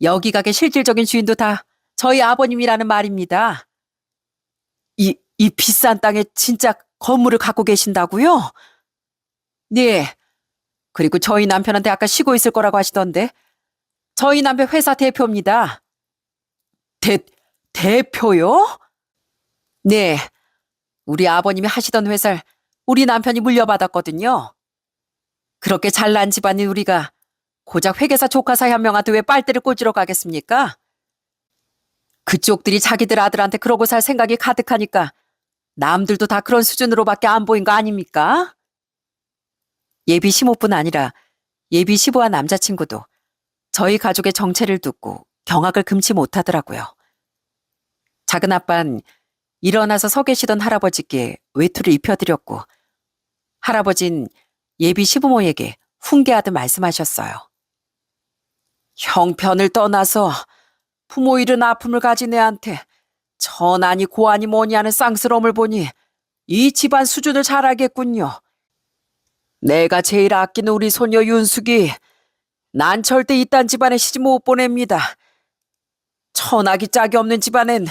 여기 가게 실질적인 주인도 다 저희 아버님이라는 말입니다. 이 비싼 땅에 진짜 건물을 갖고 계신다고요? 네. 그리고 저희 남편한테 아까 쉬고 있을 거라고 하시던데 저희 남편 회사 대표입니다. 대표요? 네. 우리 아버님이 하시던 회사를 우리 남편이 물려받았거든요. 그렇게 잘난 집안인 우리가 고작 회계사 조카사이 한 명한테 왜 빨대를 꽂으러 가겠습니까? 그쪽들이 자기들 아들한테 그러고 살 생각이 가득하니까 남들도 다 그런 수준으로밖에 안 보인 거 아닙니까? 예비 시모뿐 아니라 예비 시부와 남자친구도 저희 가족의 정체를 듣고 경악을 금치 못하더라고요. 작은 아빤 일어나서 서 계시던 할아버지께 외투를 입혀드렸고 할아버진 예비 시부모에게 훈계하듯 말씀하셨어요. 형편을 떠나서 부모 잃은 아픔을 가진 애한테 천하니 고하니 뭐니 하는 쌍스러움을 보니 이 집안 수준을 잘 알겠군요. 내가 제일 아끼는 우리 소녀 윤숙이 난 절대 이딴 집안에 시집 못 보냅니다. 천하기 짝이 없는 집안엔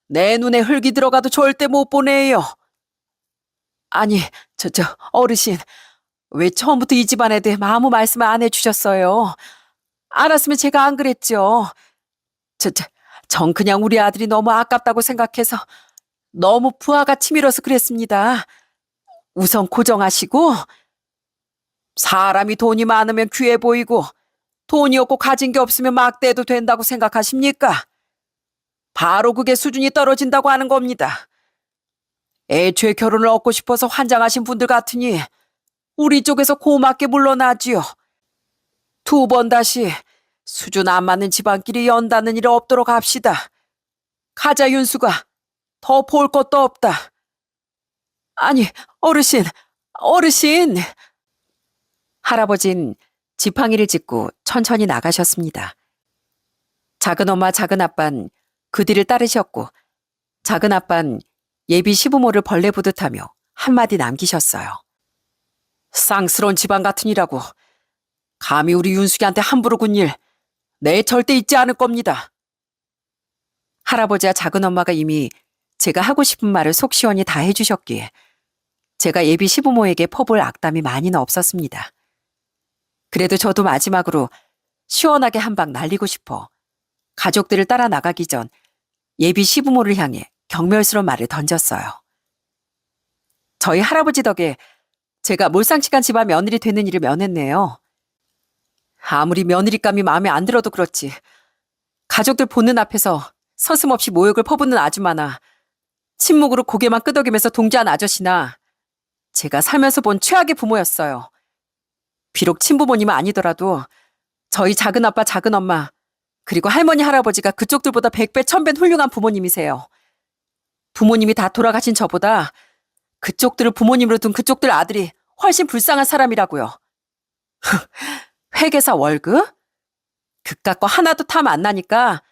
내 눈에 흙이 들어가도 절대 못 보내요. 아니, 어르신, 왜 처음부터 이 집안에 대해 아무 말씀을 안 해주셨어요? 알았으면 제가 안 그랬죠. 전 그냥 우리 아들이 너무 아깝다고 생각해서 너무 부하가 치밀어서 그랬습니다. 우선 고정하시고 사람이 돈이 많으면 귀해 보이고 돈이 없고 가진 게 없으면 막대해도 된다고 생각하십니까? 바로 그게 수준이 떨어진다고 하는 겁니다. 애초에 결혼을 얻고 싶어서 환장하신 분들 같으니 우리 쪽에서 고맙게 물러나지요. 2번 다시 수준 안 맞는 집안끼리 연다는 일 없도록 합시다. 가자 윤수가 더 볼 것도 없다. 아니 어르신. 할아버진 지팡이를 짚고 천천히 나가셨습니다. 작은엄마, 작은아빤 그 뒤를 따르셨고 작은아빤 예비 시부모를 벌레 보듯하며 한마디 남기셨어요. 쌍스러운 집안 같으니라고 감히 우리 윤숙이한테 함부로 군 일 내 절대 잊지 않을 겁니다. 할아버지와 작은엄마가 이미 제가 하고 싶은 말을 속 시원히 다 해주셨기에 제가 예비 시부모에게 퍼볼 악담이 많이는 없었습니다. 그래도 저도 마지막으로 시원하게 한 방 날리고 싶어 가족들을 따라 나가기 전 예비 시부모를 향해 경멸스러운 말을 던졌어요. 저희 할아버지 덕에 제가 몰상식한 집안 며느리 되는 일을 면했네요. 아무리 며느리감이 마음에 안 들어도 그렇지 가족들 보는 앞에서 서슴없이 모욕을 퍼붓는 아줌마나 침묵으로 고개만 끄덕이면서 동조한 아저씨나 제가 살면서 본 최악의 부모였어요. 비록 친부모님은 아니더라도 저희 작은아빠, 작은엄마 그리고 할머니, 할아버지가 그쪽들보다 100배, 1000배 훌륭한 부모님이세요. 부모님이 다 돌아가신 저보다 그쪽들을 부모님으로 둔 그쪽들 아들이 훨씬 불쌍한 사람이라고요. 회계사 월급? 그깟 거 하나도 탐 안 나니까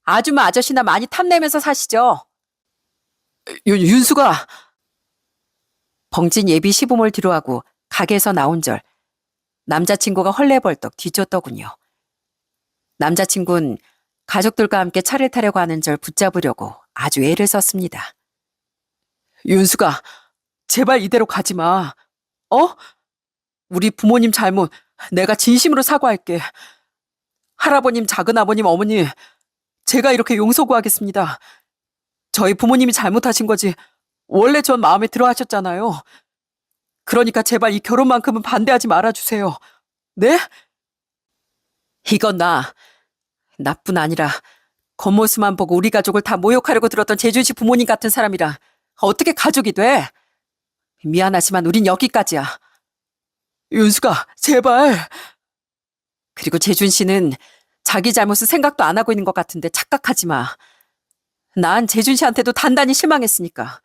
아줌마 아저씨나 많이 탐내면서 사시죠. 윤수가 벙진 예비 시부모를 뒤로하고 가게에서 나온 절 남자친구가 헐레벌떡 뒤쫓더군요. 남자친구는 가족들과 함께 차를 타려고 하는 절 붙잡으려고 아주 애를 썼습니다. 윤수가 제발 이대로 가지 마. 우리 부모님 잘못 내가 진심으로 사과할게. 할아버님, 작은아버님, 어머니 제가 이렇게 용서 구하겠습니다. 저희 부모님이 잘못하신 거지 원래 전 마음에 들어 하셨잖아요. 그러니까 제발 이 결혼만큼은 반대하지 말아주세요. 네? 이건 나뿐 아니라 겉모습만 보고 우리 가족을 다 모욕하려고 들었던 재준씨 부모님 같은 사람이랑 어떻게 가족이 돼? 미안하지만 우린 여기까지야. 윤수가 제발. 그리고 재준씨는 자기 잘못은 생각도 안 하고 있는 것 같은데 착각하지 마. 난 재준씨한테도 단단히 실망했으니까.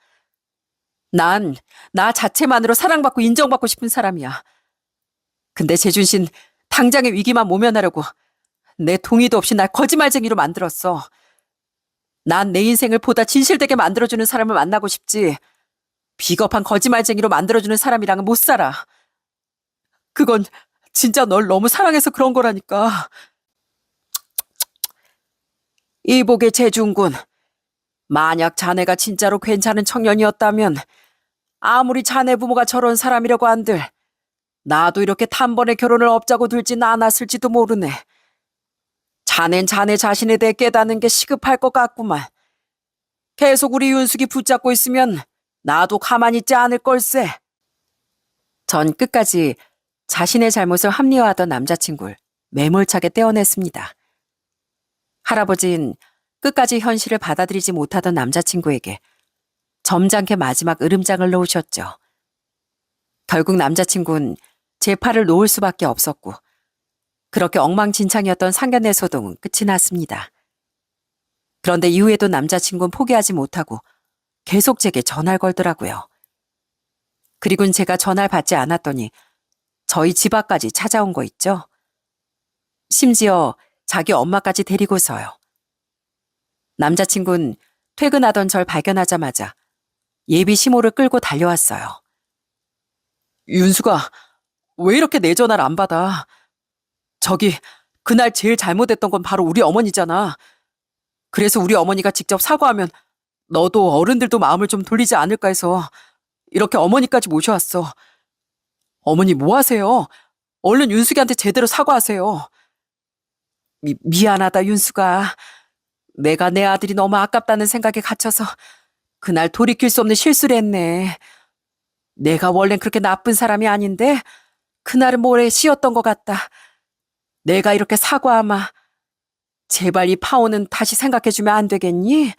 난 나 자체만으로 사랑받고 인정받고 싶은 사람이야. 근데 재준씨는 당장의 위기만 모면하려고 내 동의도 없이 날 거짓말쟁이로 만들었어. 난 내 인생을 보다 진실되게 만들어주는 사람을 만나고 싶지. 비겁한 거짓말쟁이로 만들어주는 사람이랑은 못 살아. 그건 진짜 널 너무 사랑해서 그런 거라니까. 이복의 재준군. 만약 자네가 진짜로 괜찮은 청년이었다면 아무리 자네 부모가 저런 사람이라고 한들 나도 이렇게 단번에 결혼을 업자고 들진 않았을지도 모르네. 자넨 자네 자신에 대해 깨닫는 게 시급할 것 같구만. 계속 우리 윤숙이 붙잡고 있으면 나도 가만히 있지 않을 걸세. 전 끝까지 자신의 잘못을 합리화하던 남자친구를 매몰차게 떼어냈습니다. 할아버지는 끝까지 현실을 받아들이지 못하던 남자친구에게 점잖게 마지막 으름장을 놓으셨죠. 결국 남자친구는 제 팔을 놓을 수밖에 없었고 그렇게 엉망진창이었던 상견례 소동은 끝이 났습니다. 그런데 이후에도 남자친구는 포기하지 못하고 계속 제게 전화를 걸더라고요. 그리고는 제가 전화를 받지 않았더니 저희 집 앞까지 찾아온 거 있죠. 심지어 자기 엄마까지 데리고서요. 남자친구는 퇴근하던 절 발견하자마자 예비 시모를 끌고 달려왔어요. 윤수가 왜 이렇게 내 전화를 안 받아? 저기 그날 제일 잘못했던 건 바로 우리 어머니잖아. 그래서 우리 어머니가 직접 사과하면 너도 어른들도 마음을 좀 돌리지 않을까 해서 이렇게 어머니까지 모셔왔어. 어머니 뭐 하세요? 얼른 윤숙이한테 제대로 사과하세요. 미안하다 윤수가. 내가 내 아들이 너무 아깝다는 생각에 갇혀서 그날 돌이킬 수 없는 실수를 했네. 내가 원래는 그렇게 나쁜 사람이 아닌데 그날은 모래 씌었던 것 같다. 내가 이렇게 사과하마. 제발 이 파혼은 다시 생각해주면 안 되겠니?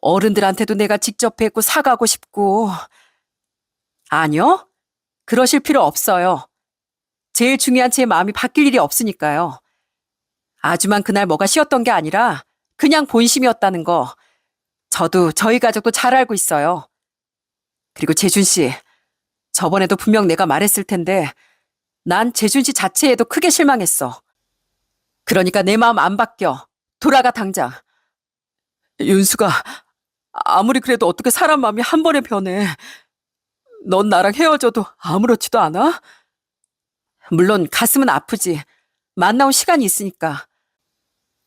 어른들한테도 내가 직접 뵙고 사과하고 싶고. 아니요. 그러실 필요 없어요. 제일 중요한 제 마음이 바뀔 일이 없으니까요. 아주만 그날 뭐가 씌었던 게 아니라 그냥 본심이었다는 거 저도 저희 가족도 잘 알고 있어요. 그리고 재준 씨, 저번에도 분명 내가 말했을 텐데 난 재준 씨 자체에도 크게 실망했어. 그러니까 내 마음 안 바뀌어. 돌아가 당장. 윤수가 아무리 그래도 어떻게 사람 마음이 한 번에 변해. 넌 나랑 헤어져도 아무렇지도 않아? 물론 가슴은 아프지. 만나온 시간이 있으니까.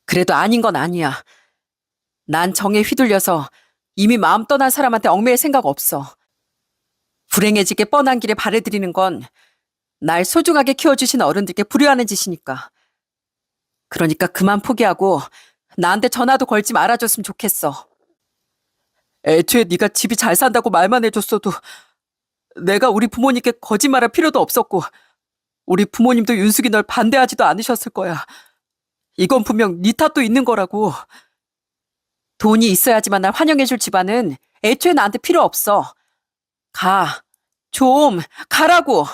그래도 아닌 건 아니야. 난 정에 휘둘려서 이미 마음 떠난 사람한테 얽매일 생각 없어. 불행해지게 뻔한 길에 발을 들이는 건 날 소중하게 키워주신 어른들께 불효하는 짓이니까. 그러니까 그만 포기하고 나한테 전화도 걸지 말아줬으면 좋겠어. 애초에 네가 집이 잘 산다고 말만 해줬어도 내가 우리 부모님께 거짓말할 필요도 없었고 우리 부모님도 윤숙이 널 반대하지도 않으셨을 거야. 이건 분명 네 탓도 있는 거라고. 돈이 있어야지만 날 환영해줄 집안은 애초에 나한테 필요 없어. 가. 좀 가라고.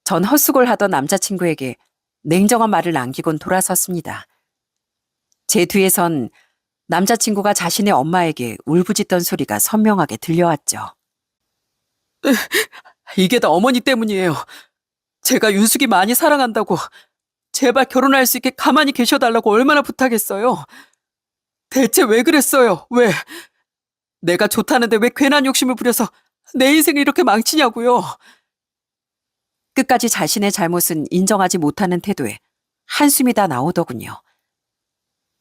전 헛수고를 하던 남자친구에게 냉정한 말을 남기곤 돌아섰습니다. 제 뒤에선 남자친구가 자신의 엄마에게 울부짖던 소리가 선명하게 들려왔죠. 이게 다 어머니 때문이에요. 제가 윤숙이 많이 사랑한다고 제발 결혼할 수 있게 가만히 계셔달라고 얼마나 부탁했어요. 대체 왜 그랬어요? 왜? 내가 좋다는데 왜 괜한 욕심을 부려서 내 인생을 이렇게 망치냐고요. 끝까지 자신의 잘못은 인정하지 못하는 태도에 한숨이 다 나오더군요.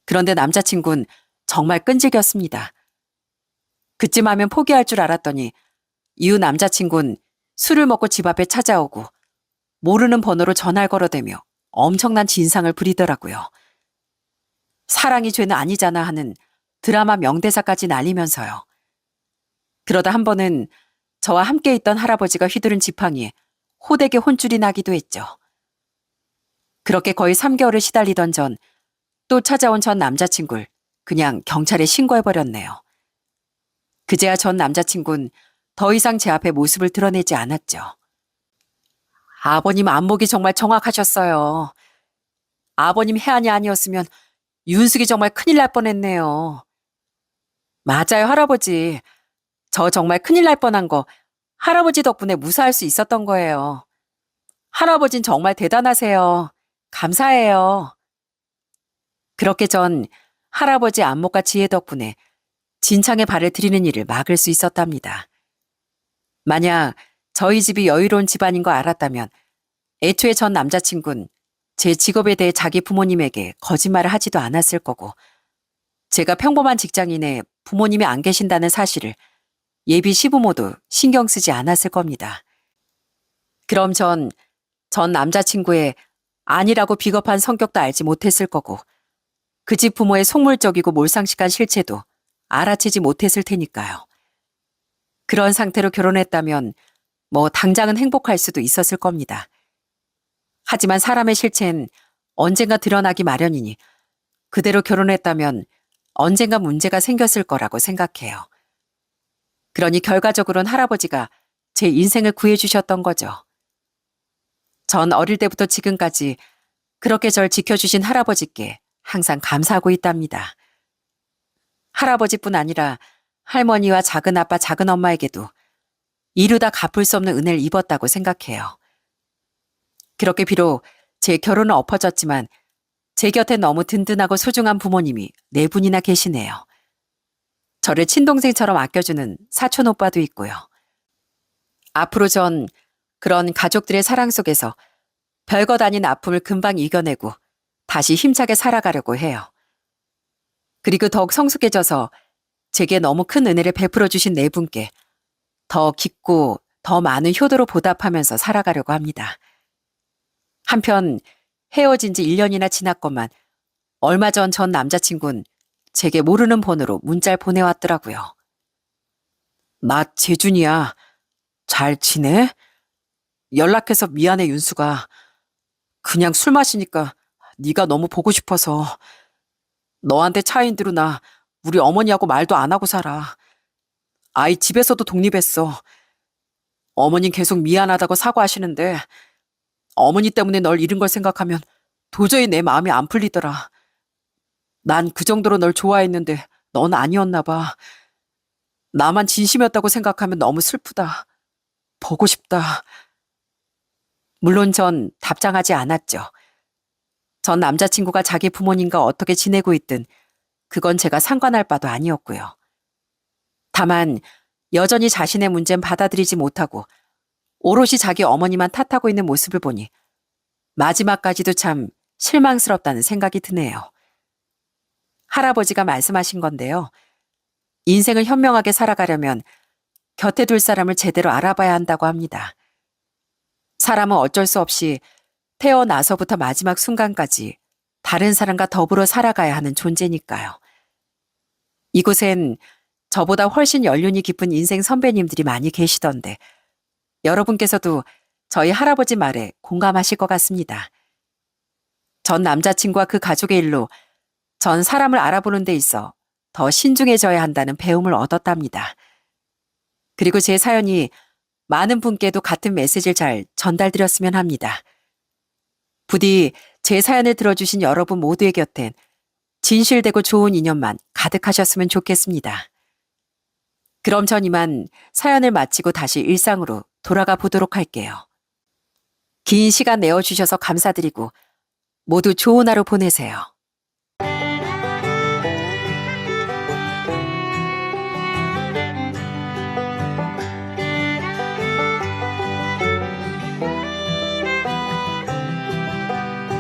그런데 남자친구는 정말 끈질겼습니다. 그쯤 하면 포기할 줄 알았더니 이후 남자친구는 술을 먹고 집 앞에 찾아오고 모르는 번호로 전화를 걸어대며 엄청난 진상을 부리더라고요. 사랑이 죄는 아니잖아 하는 드라마 명대사까지 날리면서요. 그러다 한 번은 저와 함께 있던 할아버지가 휘두른 지팡이에 호되게 혼쭐이 나기도 했죠. 그렇게 거의 3개월을 시달리던 전 또 찾아온 전 남자친구를 그냥 경찰에 신고해버렸네요. 그제야 전 남자친구는 더 이상 제 앞에 모습을 드러내지 않았죠. 아버님 안목이 정말 정확하셨어요. 아버님 해안이 아니었으면 윤숙이 정말 큰일 날 뻔했네요. 맞아요, 할아버지. 저 정말 큰일 날 뻔한 거 할아버지 덕분에 무사할 수 있었던 거예요. 할아버진 정말 대단하세요. 감사해요. 그렇게 전 할아버지 안목과 지혜 덕분에 진창에 발을 들이는 일을 막을 수 있었답니다. 만약 저희 집이 여유로운 집안인 거 알았다면 애초에 전 남자친구는 제 직업에 대해 자기 부모님에게 거짓말을 하지도 않았을 거고 제가 평범한 직장인에 부모님이 안 계신다는 사실을 예비 시부모도 신경 쓰지 않았을 겁니다. 그럼 전 남자친구의 아니라고 비겁한 성격도 알지 못했을 거고 그 집 부모의 속물적이고 몰상식한 실체도 알아채지 못했을 테니까요. 그런 상태로 결혼했다면 뭐 당장은 행복할 수도 있었을 겁니다. 하지만 사람의 실체는 언젠가 드러나기 마련이니 그대로 결혼했다면 언젠가 문제가 생겼을 거라고 생각해요. 그러니 결과적으로는 할아버지가 제 인생을 구해주셨던 거죠. 전 어릴 때부터 지금까지 그렇게 절 지켜주신 할아버지께 항상 감사하고 있답니다. 할아버지뿐 아니라 할머니와 작은아빠, 작은엄마에게도 이루다 갚을 수 없는 은혜를 입었다고 생각해요. 그렇게 비록 제 결혼은 엎어졌지만 제 곁에 너무 든든하고 소중한 부모님이 4분이나 계시네요. 저를 친동생처럼 아껴주는 사촌 오빠도 있고요. 앞으로 전 그런 가족들의 사랑 속에서 별것 아닌 아픔을 금방 이겨내고 다시 힘차게 살아가려고 해요. 그리고 더욱 성숙해져서 제게 너무 큰 은혜를 베풀어 주신 4분께 더 깊고 더 많은 효도로 보답하면서 살아가려고 합니다. 한편 헤어진 지 1년이나 지났건만 얼마 전 남자친구는 제게 모르는 번호로 문자를 보내왔더라고요. 나 재준이야. 잘 지내? 연락해서 미안해 윤수가. 그냥 술 마시니까 네가 너무 보고 싶어서 너한테 차인대로 나 우리 어머니하고 말도 안 하고 살아. 아이 집에서도 독립했어. 어머님 계속 미안하다고 사과하시는데 어머니 때문에 널 잃은 걸 생각하면 도저히 내 마음이 안 풀리더라. 난 그 정도로 널 좋아했는데 넌 아니었나 봐. 나만 진심이었다고 생각하면 너무 슬프다. 보고 싶다. 물론 전 답장하지 않았죠. 전 남자친구가 자기 부모님과 어떻게 지내고 있든 그건 제가 상관할 바도 아니었고요. 다만 여전히 자신의 문제는 받아들이지 못하고 오롯이 자기 어머니만 탓하고 있는 모습을 보니 마지막까지도 참 실망스럽다는 생각이 드네요. 할아버지가 말씀하신 건데요. 인생을 현명하게 살아가려면 곁에 둘 사람을 제대로 알아봐야 한다고 합니다. 사람은 어쩔 수 없이 태어나서부터 마지막 순간까지 다른 사람과 더불어 살아가야 하는 존재니까요. 이곳엔 저보다 훨씬 연륜이 깊은 인생 선배님들이 많이 계시던데 여러분께서도 저희 할아버지 말에 공감하실 것 같습니다. 전 남자친구와 그 가족의 일로 전 사람을 알아보는 데 있어 더 신중해져야 한다는 배움을 얻었답니다. 그리고 제 사연이 많은 분께도 같은 메시지를 잘 전달드렸으면 합니다. 부디 제 사연을 들어주신 여러분 모두의 곁엔 진실되고 좋은 인연만 가득하셨으면 좋겠습니다. 그럼 전 이만 사연을 마치고 다시 일상으로 돌아가 보도록 할게요. 긴 시간 내어주셔서 감사드리고 모두 좋은 하루 보내세요.